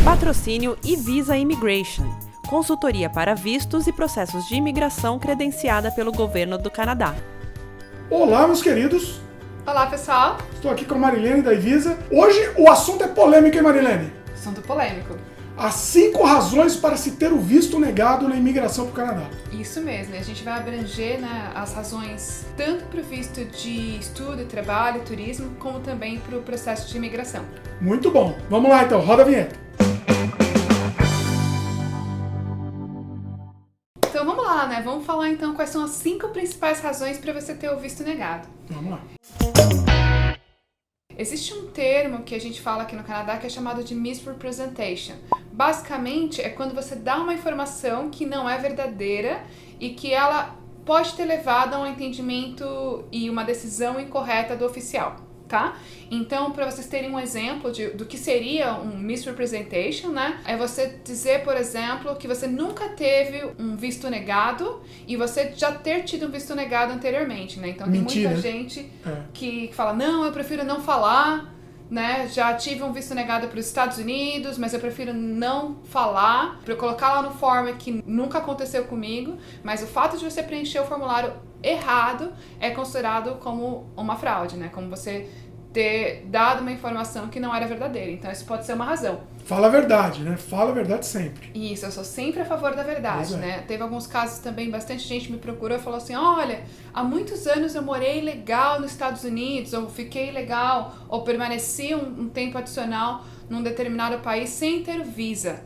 Patrocínio eVisa Immigration, consultoria para vistos e processos de imigração credenciada pelo governo do Canadá. Olá, meus queridos. Olá, pessoal. Estou aqui com a Marilene da eVisa. Hoje o assunto é polêmico, hein, Marilene? Assunto polêmico. As 5 razões para se ter o visto negado na imigração para o Canadá. Isso mesmo, a gente vai abranger, as razões tanto para o visto de estudo, trabalho, turismo, como também para o processo de imigração. Muito bom. Vamos lá então, roda a vinheta. Então vamos lá, Vamos falar então quais são as 5 principais razões para você ter o visto negado. Vamos lá. Existe um termo que a gente fala aqui no Canadá que é chamado de misrepresentation. Basicamente, é quando você dá uma informação que não é verdadeira e que ela pode ter levado a um entendimento e uma decisão incorreta do oficial, tá? Então, para vocês terem um exemplo do que seria um misrepresentation, é você dizer, por exemplo, que você nunca teve um visto negado e você já ter tido um visto negado anteriormente, Então, Mentira. tem muita gente que fala, não, eu prefiro não falar, já tive um visto negado para os Estados Unidos, mas eu prefiro não falar, para eu colocar lá no form que nunca aconteceu comigo, mas o fato de você preencher o formulário errado é considerado como uma fraude, Como você ter dado uma informação que não era verdadeira. Então, isso pode ser uma razão. Fala a verdade, Fala a verdade sempre. Isso, eu sou sempre a favor da verdade, Teve alguns casos também, bastante gente me procurou e falou assim, olha, há muitos anos eu morei legal nos Estados Unidos, ou fiquei legal, ou permaneci um tempo adicional num determinado país sem ter visa,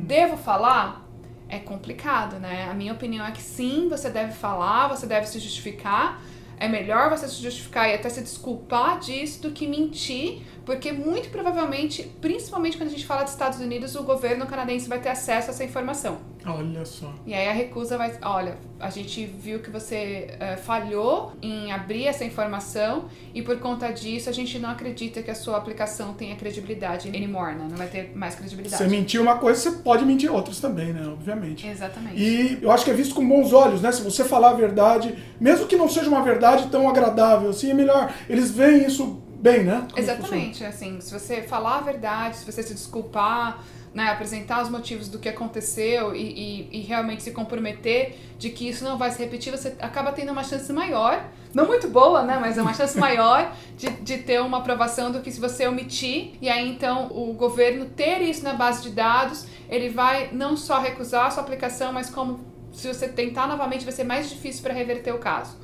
Devo falar? É complicado, A minha opinião é que sim, você deve falar, você deve se justificar. É melhor você se justificar e até se desculpar disso do que mentir, porque muito provavelmente, principalmente quando a gente fala dos Estados Unidos, o governo canadense vai ter acesso a essa informação. Olha só. E aí a recusa vai... Olha, a gente viu que você falhou em abrir essa informação e por conta disso a gente não acredita que a sua aplicação tenha credibilidade anymore, Não vai ter mais credibilidade. Você mentiu uma coisa, você pode mentir outras também, Obviamente. Exatamente. E eu acho que é visto com bons olhos, Se você falar a verdade, mesmo que não seja uma verdade tão agradável, assim, é melhor. Eles veem isso bem, Exatamente, assim, se você falar a verdade, se você se desculpar, apresentar os motivos do que aconteceu e realmente se comprometer de que isso não vai se repetir, você acaba tendo uma chance maior, não muito boa, mas é uma chance maior de ter uma aprovação do que se você omitir, e aí então o governo ter isso na base de dados, ele vai não só recusar a sua aplicação, mas como se você tentar novamente vai ser mais difícil para reverter o caso.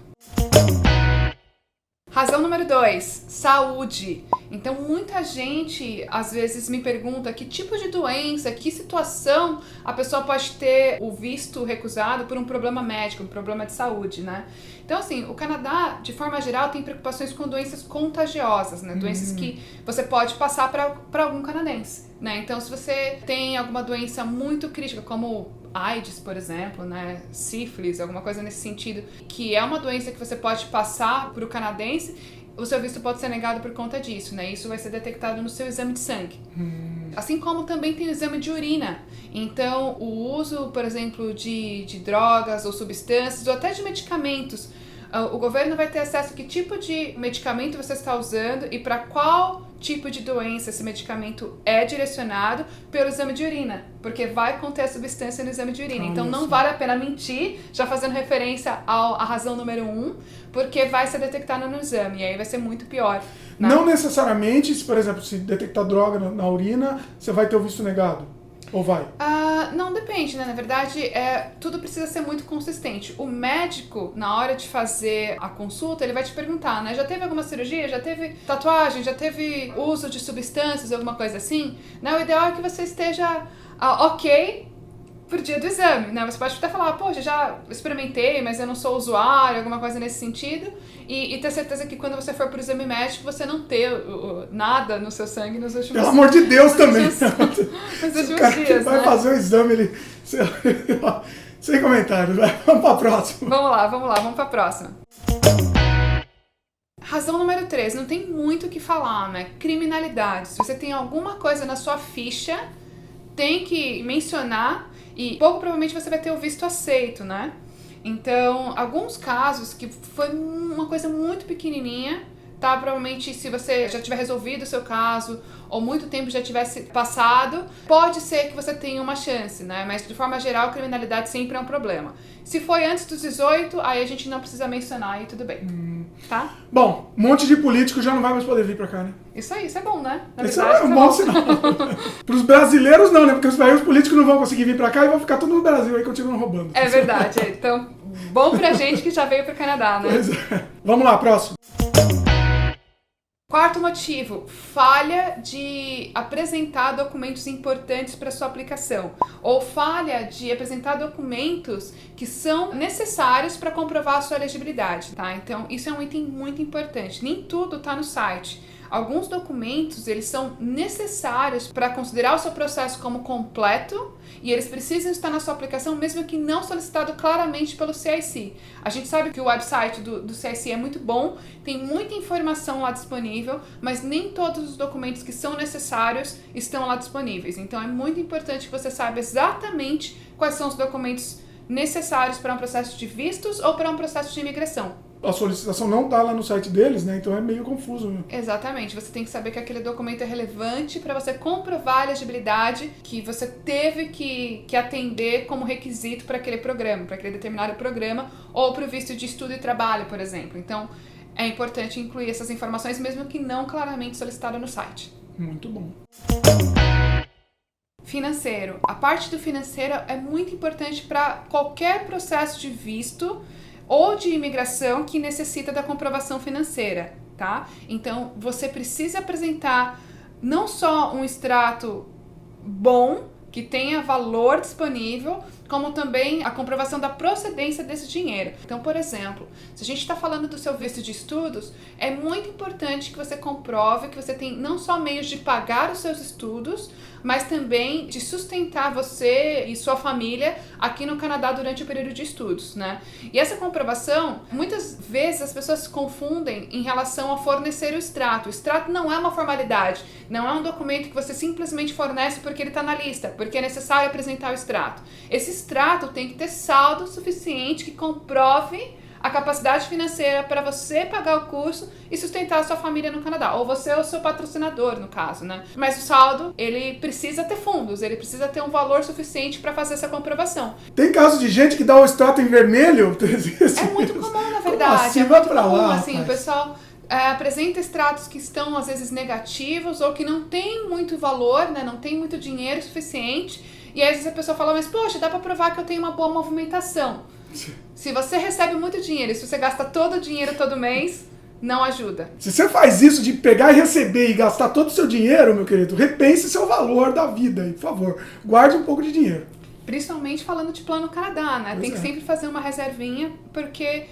Razão número 2, saúde. Então, muita gente, às vezes, me pergunta que tipo de doença, que situação a pessoa pode ter o visto recusado por um problema médico, um problema de saúde, Então, assim, o Canadá, de forma geral, tem preocupações com doenças contagiosas, Doenças que você pode passar para algum canadense, Então, se você tem alguma doença muito crítica, como AIDS, por exemplo, sífilis, alguma coisa nesse sentido, que é uma doença que você pode passar para o canadense, o seu visto pode ser negado por conta disso, Isso vai ser detectado no seu exame de sangue. Assim como também tem o exame de urina. Então, o uso, por exemplo, de drogas ou substâncias, ou até de medicamentos, o governo vai ter acesso a que tipo de medicamento você está usando e para qual tipo de doença esse medicamento é direcionado pelo exame de urina, porque vai conter a substância no exame de urina. Então não vale a pena mentir, já fazendo referência à razão número 1, porque vai ser detectado no exame, e aí vai ser muito pior. Não necessariamente, se, por exemplo, se detectar droga na urina, você vai ter o visto negado. Ou vai? Não, depende, Na verdade, tudo precisa ser muito consistente. O médico, na hora de fazer a consulta, ele vai te perguntar, Já teve alguma cirurgia? Já teve tatuagem? Já teve uso de substâncias? Alguma coisa assim? O ideal é que você esteja ok pro dia do exame, Você pode até falar, poxa, já experimentei, mas eu não sou usuário, alguma coisa nesse sentido, e ter certeza que quando você for pro exame médico, você não ter nada no seu sangue nos últimos dias. Pelo amor de Deus também! Nos últimos o cara dias, que vai fazer o exame, ele... Sem comentários, vamos pra próxima. Vamos pra próxima. Razão número 3, não tem muito o que falar, Criminalidade. Se você tem alguma coisa na sua ficha, tem que mencionar e pouco provavelmente você vai ter o visto aceito, Então, alguns casos que foi uma coisa muito pequenininha, tá? Provavelmente, se você já tiver resolvido o seu caso, ou muito tempo já tivesse passado, pode ser que você tenha uma chance, né? Mas, de forma geral, criminalidade sempre é um problema. Se foi antes dos 18, aí a gente não precisa mencionar e tudo bem, tá? Bom, um monte de político já não vai mais poder vir pra cá, né? Isso aí, isso é bom, né? Na Esse verdade, é um bom sinal. Pros brasileiros não, né? Porque os políticos não vão conseguir vir pra cá e vão ficar tudo no Brasil aí continuando roubando. É verdade. Então, bom pra gente que já veio pro Canadá, né? Pois é. Vamos lá, próximo. Quarto motivo, falha de apresentar documentos importantes para sua aplicação, ou falha de apresentar documentos que são necessários para comprovar a sua elegibilidade, tá? Então, isso é um item muito importante. Nem tudo está no site. Alguns documentos, eles são necessários para considerar o seu processo como completo e eles precisam estar na sua aplicação mesmo que não solicitado claramente pelo CIC. A gente sabe que o website do CIC é muito bom, tem muita informação lá disponível, mas nem todos os documentos que são necessários estão lá disponíveis. Então é muito importante que você saiba exatamente quais são os documentos necessários para um processo de vistos ou para um processo de imigração. A solicitação não está lá no site deles, né? Então é meio confuso, né? Exatamente. Você tem que saber que aquele documento é relevante para você comprovar a elegibilidade que você teve que atender como requisito para aquele programa, para aquele determinado programa, ou para o visto de estudo e trabalho, por exemplo. Então, é importante incluir essas informações, mesmo que não claramente solicitado no site. Muito bom. Financeiro. A parte do financeiro é muito importante para qualquer processo de visto ou de imigração que necessita da comprovação financeira, tá? Então, você precisa apresentar não só um extrato bom, que tenha valor disponível, como também a comprovação da procedência desse dinheiro. Então, por exemplo, se a gente está falando do seu visto de estudos, é muito importante que você comprove que você tem não só meios de pagar os seus estudos, mas também de sustentar você e sua família aqui no Canadá durante o período de estudos, né? E essa comprovação, muitas vezes as pessoas se confundem em relação a fornecer o extrato. O extrato não é uma formalidade, não é um documento que você simplesmente fornece porque ele está na lista, porque é necessário apresentar o extrato. Esse extrato tem que ter saldo suficiente que comprove a capacidade financeira para você pagar o curso e sustentar a sua família no Canadá, ou você é o seu patrocinador, no caso, né? Mas o saldo, ele precisa ter fundos, ele precisa ter um valor suficiente para fazer essa comprovação. Tem casos de gente que dá o extrato em vermelho? É muito comum, na verdade. Como assim? É Vai muito pra comum, lá, assim, o rapaz. pessoal apresenta extratos que estão, às vezes, negativos ou que não tem muito valor, né? Não tem muito dinheiro suficiente. E aí, às vezes, a pessoa fala, mas, poxa, dá para provar que eu tenho uma boa movimentação. Se você recebe muito dinheiro e se você gasta todo o dinheiro todo mês, não ajuda. Se você faz isso de pegar e receber e gastar todo o seu dinheiro, meu querido, repense seu valor da vida aí, por favor. Guarde um pouco de dinheiro. Principalmente falando de Plano Canadá, né? Pois Tem que é. sempre fazer uma reservinha, porque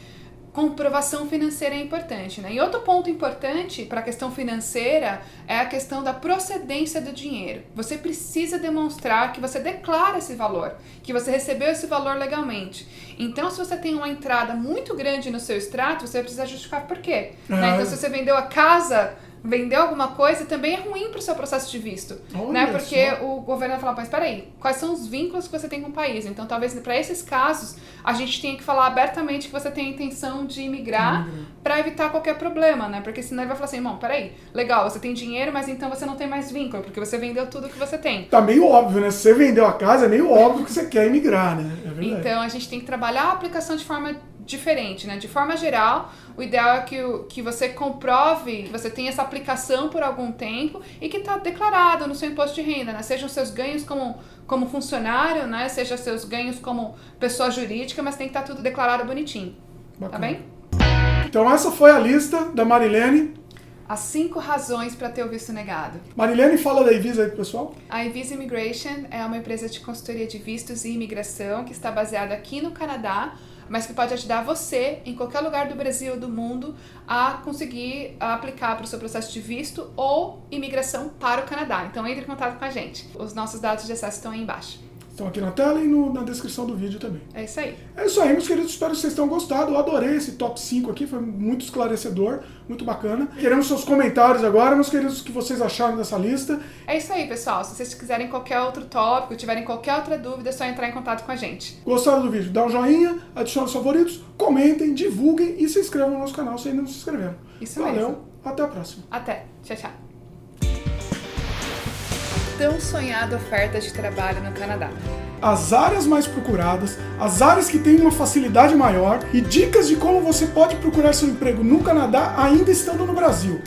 comprovação financeira é importante, né? E outro ponto importante para a questão financeira é a questão da procedência do dinheiro. Você precisa demonstrar que você declara esse valor, que você recebeu esse valor legalmente. Então, se você tem uma entrada muito grande no seu extrato, você precisa justificar por quê. Né? Então, se você vendeu a casa, vendeu alguma coisa, também é ruim para o seu processo de visto, né? Porque o governo vai falar, mas peraí, quais são os vínculos que você tem com o país? Então, talvez para esses casos, a gente tenha que falar abertamente que você tem a intenção de imigrar para evitar qualquer problema, né? Porque senão ele vai falar assim, irmão, peraí, legal, você tem dinheiro, mas então você não tem mais vínculo, porque você vendeu tudo que você tem. Tá meio óbvio, né? Se você vendeu a casa, é meio óbvio que você quer emigrar, né? É verdade. Então, a gente tem que trabalhar a aplicação de forma diferente, né? De forma geral, o ideal é que você comprove que você tem essa aplicação por algum tempo e que está declarado no seu imposto de renda, né? Sejam seus ganhos como funcionário, né? Seja seus ganhos como pessoa jurídica, mas tem que estar tudo declarado bonitinho. Bacana. Tá bem? Então essa foi a lista da Marilene. As 5 razões para ter o visto negado. Marilene, fala da Evisa aí pro pessoal. A Evisa Immigration é uma empresa de consultoria de vistos e imigração que está baseada aqui no Canadá, mas que pode ajudar você, em qualquer lugar do Brasil ou do mundo, a conseguir aplicar para o seu processo de visto ou imigração para o Canadá. Então, entre em contato com a gente. Os nossos dados de acesso estão aí embaixo. Estão aqui na tela e na descrição do vídeo também. É isso aí. É isso aí, meus queridos. Espero que vocês tenham gostado. Eu adorei esse top 5 aqui. Foi muito esclarecedor, muito bacana. Queremos seus comentários agora, meus queridos, o que vocês acharam dessa lista. É isso aí, pessoal. Se vocês quiserem qualquer outro tópico, tiverem qualquer outra dúvida, é só entrar em contato com a gente. Gostaram do vídeo? Dá um joinha, adicione os favoritos, comentem, divulguem e se inscrevam no nosso canal se ainda não se inscreveram. Isso Valeu, mesmo. Até a próxima. Até. Tchau, tchau. Tão sonhada oferta de trabalho no Canadá. As áreas mais procuradas, as áreas que têm uma facilidade maior e dicas de como você pode procurar seu emprego no Canadá ainda estando no Brasil.